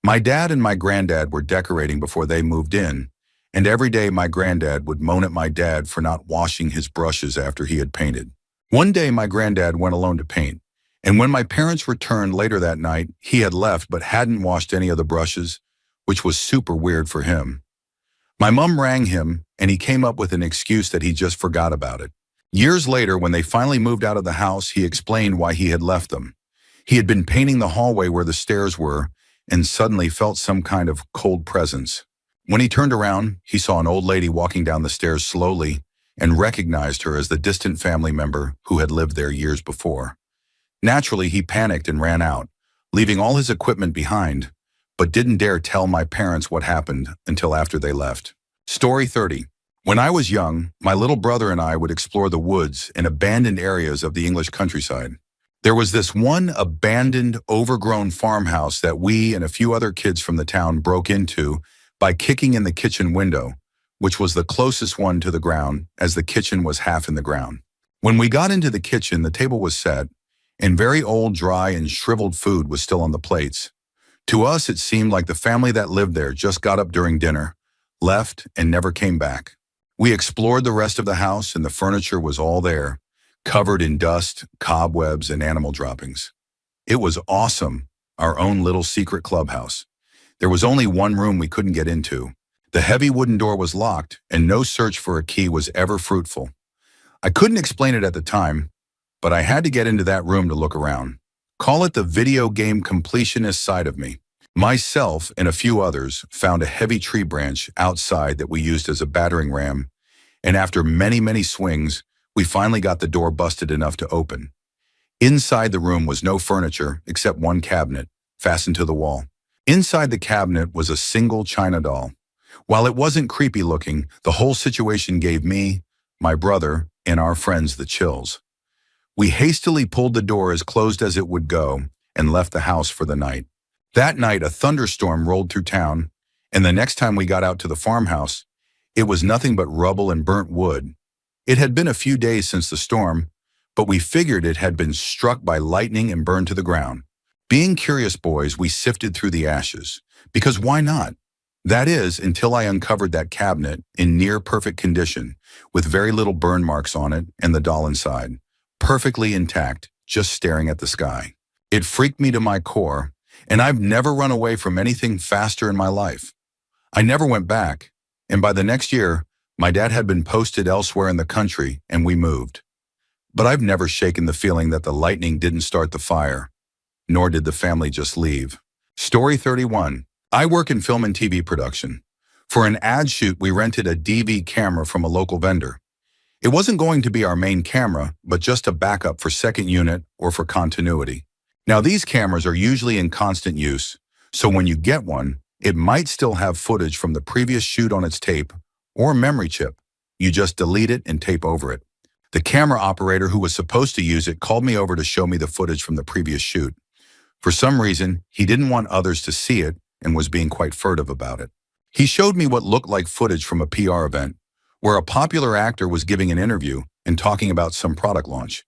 My dad and my granddad were decorating before they moved in, and every day my granddad would moan at my dad for not washing his brushes after he had painted. One day my granddad went alone to paint, and when my parents returned later that night, he had left but hadn't washed any of the brushes, which was super weird for him. My mom rang him, and he came up with an excuse that he just forgot about it. Years later, when they finally moved out of the house, he explained why he had left them. He had been painting the hallway where the stairs were, and suddenly felt some kind of cold presence. When he turned around, he saw an old lady walking down the stairs slowly and recognized her as the distant family member who had lived there years before. Naturally, he panicked and ran out, leaving all his equipment behind, but didn't dare tell my parents what happened until after they left. Story 30. When I was young, my little brother and I would explore the woods and abandoned areas of the English countryside. There was this one abandoned, overgrown farmhouse that we and a few other kids from the town broke into by kicking in the kitchen window, which was the closest one to the ground, as the kitchen was half in the ground. When we got into the kitchen, the table was set, and very old, dry, and shriveled food was still on the plates. To us, it seemed like the family that lived there just got up during dinner, left, and never came back. We explored the rest of the house, and the furniture was all there, covered in dust, cobwebs, and animal droppings. It was awesome, our own little secret clubhouse. There was only one room we couldn't get into. The heavy wooden door was locked, and no search for a key was ever fruitful. I couldn't explain it at the time, but I had to get into that room to look around. Call it the video game completionist side of me. Myself and a few others found a heavy tree branch outside that we used as a battering ram, and after many, many swings, we finally got the door busted enough to open. Inside the room was no furniture except one cabinet, fastened to the wall. Inside the cabinet was a single china doll. While it wasn't creepy looking, the whole situation gave me, my brother, and our friends the chills. We hastily pulled the door as closed as it would go and left the house for the night. That night, a thunderstorm rolled through town, and the next time we got out to the farmhouse, it was nothing but rubble and burnt wood. It had been a few days since the storm, but we figured it had been struck by lightning and burned to the ground. Being curious boys, we sifted through the ashes, because why not? That is, until I uncovered that cabinet in near-perfect condition, with very little burn marks on it and the doll inside, perfectly intact, just staring at the sky. It freaked me to my core, and I've never run away from anything faster in my life. I never went back, and by the next year, my dad had been posted elsewhere in the country, and we moved. But I've never shaken the feeling that the lightning didn't start the fire, nor did the family just leave. Story 31. I work in film and TV production. For an ad shoot, we rented a DV camera from a local vendor. It wasn't going to be our main camera, but just a backup for second unit or for continuity. Now, these cameras are usually in constant use, so when you get one, it might still have footage from the previous shoot on its tape or memory chip. You just delete it and tape over it. The camera operator who was supposed to use it called me over to show me the footage from the previous shoot. For some reason, he didn't want others to see it and was being quite furtive about it. He showed me what looked like footage from a PR event, where a popular actor was giving an interview and talking about some product launch.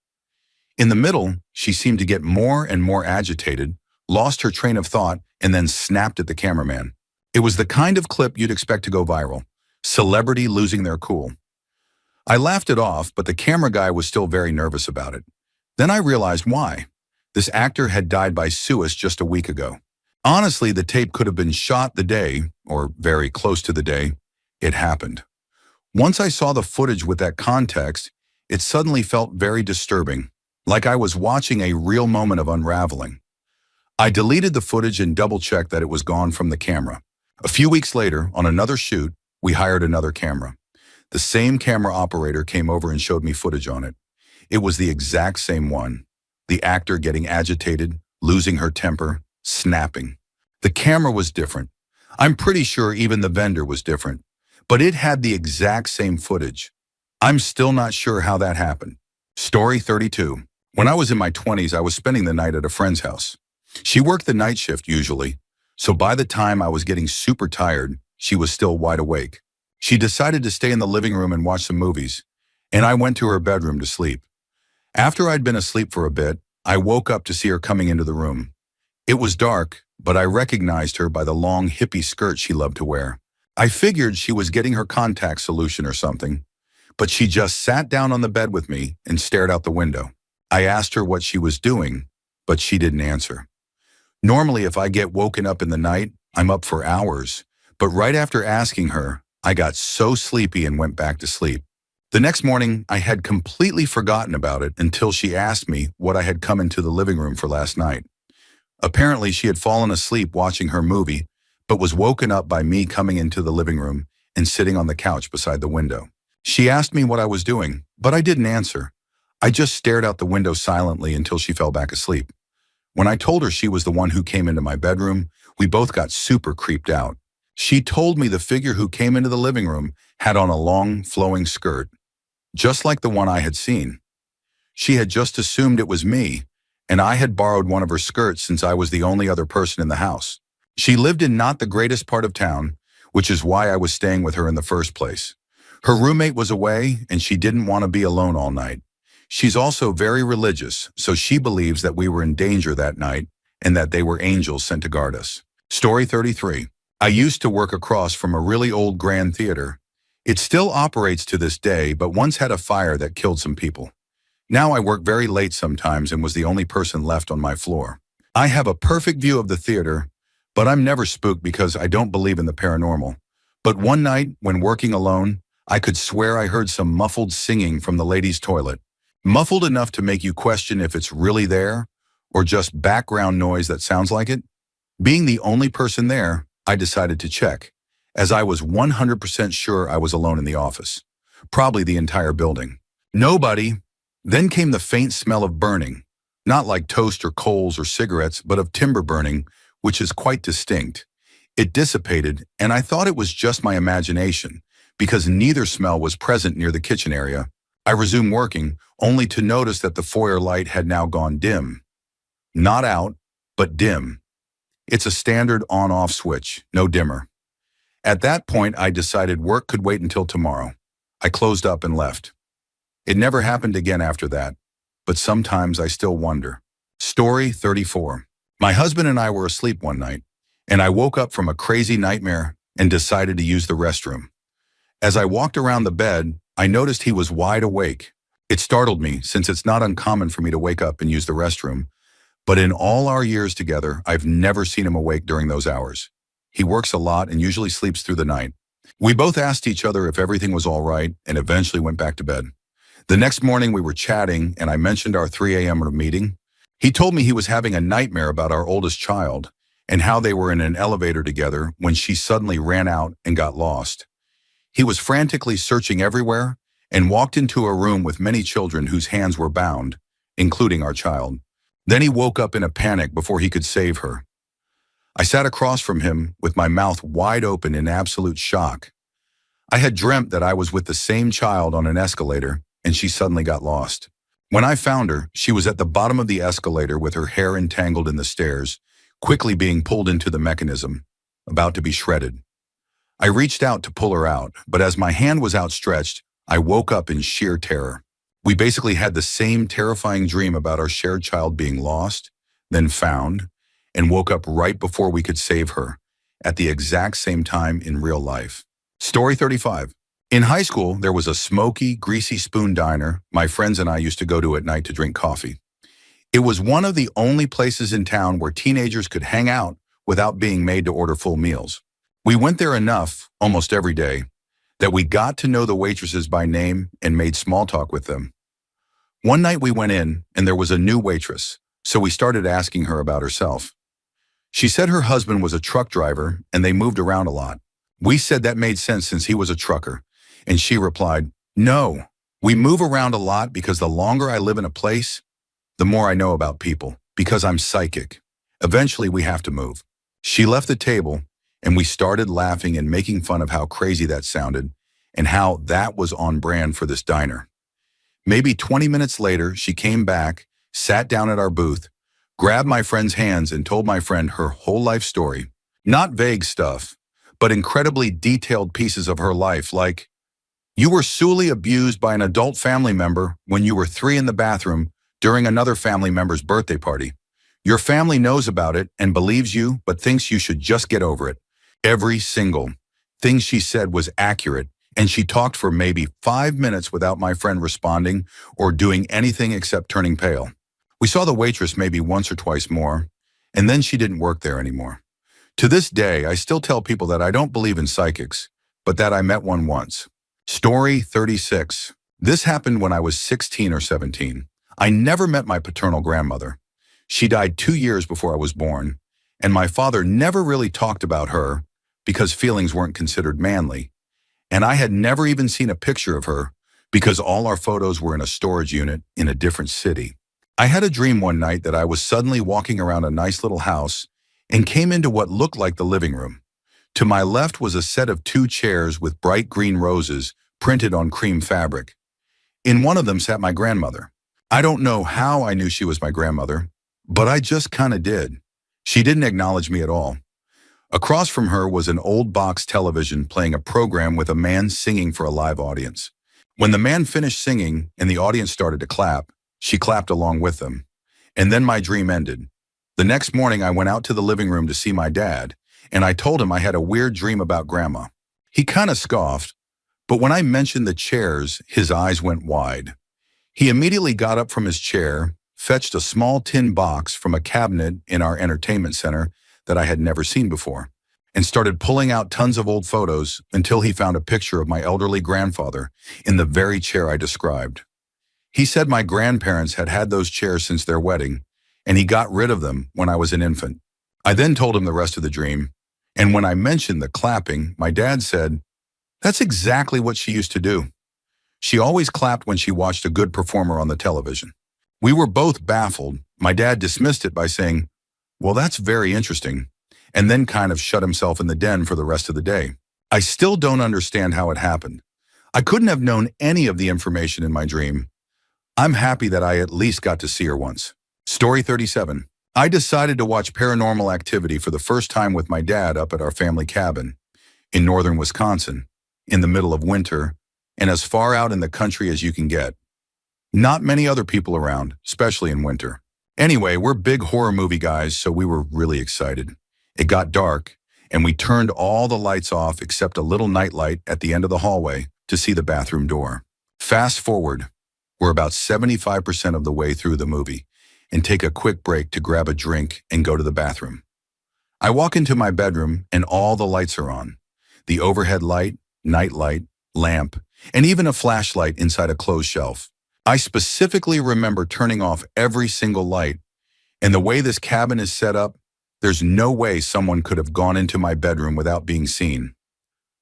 In the middle, she seemed to get more and more agitated, lost her train of thought, and then snapped at the cameraman. It was the kind of clip you'd expect to go viral. Celebrity losing their cool. I laughed it off, but the camera guy was still very nervous about it. Then I realized why. This actor had died by suicide just a week ago. Honestly, the tape could have been shot the day, or very close to the day, it happened. Once I saw the footage with that context, it suddenly felt very disturbing, like I was watching a real moment of unraveling. I deleted the footage and double-checked that it was gone from the camera. A few weeks later, on another shoot, we hired another camera. The same camera operator came over and showed me footage on it. It was the exact same one. The actor getting agitated, losing her temper, snapping. The camera was different. I'm pretty sure even the vendor was different, but it had the exact same footage. I'm still not sure how that happened. Story 32. When I was in my 20s, I was spending the night at a friend's house. She worked the night shift usually, so by the time I was getting super tired, she was still wide awake. She decided to stay in the living room and watch some movies, and I went to her bedroom to sleep. After I'd been asleep for a bit, I woke up to see her coming into the room. It was dark, but I recognized her by the long hippie skirt she loved to wear. I figured she was getting her contact solution or something, but she just sat down on the bed with me and stared out the window. I asked her what she was doing, but she didn't answer. Normally, if I get woken up in the night, I'm up for hours, but right after asking her, I got so sleepy and went back to sleep. The next morning, I had completely forgotten about it until she asked me what I had come into the living room for last night. Apparently, she had fallen asleep watching her movie, but was woken up by me coming into the living room and sitting on the couch beside the window. She asked me what I was doing, but I didn't answer. I just stared out the window silently until she fell back asleep. When I told her she was the one who came into my bedroom, we both got super creeped out. She told me the figure who came into the living room had on a long, flowing skirt, just like the one I had seen. She had just assumed it was me, and I had borrowed one of her skirts since I was the only other person in the house. She lived in not the greatest part of town, which is why I was staying with her in the first place. Her roommate was away, and she didn't want to be alone all night. She's also very religious, so she believes that we were in danger that night and that they were angels sent to guard us. Story 33. I used to work across from a really old Grand Theater. It still operates to this day, but once had a fire that killed some people. Now I work very late sometimes and was the only person left on my floor. I have a perfect view of the theater, but I'm never spooked because I don't believe in the paranormal. But one night, when working alone, I could swear I heard some muffled singing from the ladies' toilet. Muffled enough to make you question if it's really there or just background noise that sounds like it. Being the only person there, I decided to check, as I was 100% sure I was alone in the office. Probably the entire building. Nobody. Then came the faint smell of burning, not like toast or coals or cigarettes, but of timber burning, which is quite distinct. It dissipated, and I thought it was just my imagination, because neither smell was present near the kitchen area. I resumed working, only to notice that the foyer light had now gone dim. Not out, but dim. It's a standard on-off switch, no dimmer. At that point, I decided work could wait until tomorrow. I closed up and left. It never happened again after that, but sometimes I still wonder. Story 34. My husband and I were asleep one night, and I woke up from a crazy nightmare and decided to use the restroom. As I walked around the bed, I noticed he was wide awake. It startled me since it's not uncommon for me to wake up and use the restroom, but in all our years together, I've never seen him awake during those hours. He works a lot and usually sleeps through the night. We both asked each other if everything was all right and eventually went back to bed. The next morning we were chatting and I mentioned our 3 a.m. meeting. He told me he was having a nightmare about our oldest child and how they were in an elevator together when she suddenly ran out and got lost. He was frantically searching everywhere and walked into a room with many children whose hands were bound, including our child. Then he woke up in a panic before he could save her. I sat across from him with my mouth wide open in absolute shock. I had dreamt that I was with the same child on an escalator and she suddenly got lost. When I found her, she was at the bottom of the escalator with her hair entangled in the stairs, quickly being pulled into the mechanism, about to be shredded. I reached out to pull her out, but as my hand was outstretched, I woke up in sheer terror. We basically had the same terrifying dream about our shared child being lost, then found, and woke up right before we could save her, at the exact same time in real life. Story 35. In high school, there was a smoky, greasy spoon diner my friends and I used to go to at night to drink coffee. It was one of the only places in town where teenagers could hang out without being made to order full meals. We went there enough, almost every day, that we got to know the waitresses by name and made small talk with them. One night we went in and there was a new waitress, so we started asking her about herself. She said her husband was a truck driver and they moved around a lot. We said that made sense since he was a trucker, and she replied, "No, We move around a lot because the longer I live in a place, the more I know about people, because I'm psychic. Eventually, we have to move. She left the table, and we started laughing and making fun of how crazy that sounded and how that was on brand for this diner. Maybe 20 minutes later, she came back, sat down at our booth, grabbed my friend's hands and told my friend her whole life story. Not vague stuff, but incredibly detailed pieces of her life, like, you were sexually abused by an adult family member when you were 3 in the bathroom during another family member's birthday party. Your family knows about it and believes you, but thinks you should just get over it. Every single thing she said was accurate, and she talked for maybe 5 minutes without my friend responding or doing anything except turning pale. We saw the waitress maybe once or twice more, and then she didn't work there anymore. To this day, I still tell people that I don't believe in psychics, but that I met one once. Story 36. This happened when I was 16 or 17. I never met my paternal grandmother. She died 2 years before I was born, and my father never really talked about her because feelings weren't considered manly. And I had never even seen a picture of her because all our photos were in a storage unit in a different city. I had a dream one night that I was suddenly walking around a nice little house and came into what looked like the living room. To my left was a set of 2 chairs with bright green roses printed on cream fabric. In one of them sat my grandmother. I don't know how I knew she was my grandmother, but I just kinda did. She didn't acknowledge me at all. Across from her was an old box television playing a program with a man singing for a live audience. When the man finished singing and the audience started to clap, she clapped along with them. And then my dream ended. The next morning I went out to the living room to see my dad, and I told him I had a weird dream about Grandma. He kinda scoffed, but when I mentioned the chairs, his eyes went wide. He immediately got up from his chair, fetched a small tin box from a cabinet in our entertainment center that I had never seen before, and started pulling out tons of old photos until he found a picture of my elderly grandfather in the very chair I described. He said my grandparents had had those chairs since their wedding, and he got rid of them when I was an infant. I then told him the rest of the dream, and when I mentioned the clapping, my dad said, "That's exactly what she used to do. She always clapped when she watched a good performer on the television." We were both baffled. My dad dismissed it by saying, "Well, that's very interesting," and then kind of shut himself in the den for the rest of the day. I still don't understand how it happened. I couldn't have known any of the information in my dream. I'm happy that I at least got to see her once. Story 37. I decided to watch Paranormal Activity for the first time with my dad up at our family cabin in northern Wisconsin, in the middle of winter, and as far out in the country as you can get. Not many other people around, especially in winter. Anyway, we're big horror movie guys, so we were really excited. It got dark, and we turned all the lights off except a little nightlight at the end of the hallway to see the bathroom door. Fast forward, we're about 75% of the way through the movie, and take a quick break to grab a drink and go to the bathroom. I walk into my bedroom and all the lights are on. The overhead light, night light, lamp, and even a flashlight inside a closed shelf. I specifically remember turning off every single light, and the way this cabin is set up, there's no way someone could have gone into my bedroom without being seen.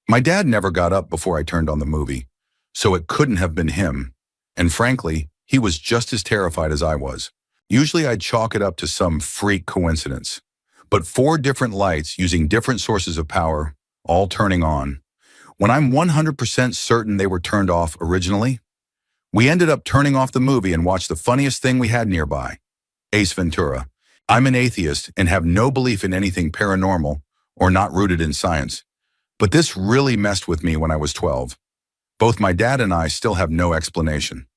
My dad never got up before I turned on the movie, so it couldn't have been him, and frankly, he was just as terrified as I was. Usually I'd chalk it up to some freak coincidence. But 4 different lights using different sources of power, all turning on. When I'm 100% certain they were turned off originally, we ended up turning off the movie and watched the funniest thing we had nearby, Ace Ventura. I'm an atheist and have no belief in anything paranormal or not rooted in science. But this really messed with me when I was 12. Both my dad and I still have no explanation.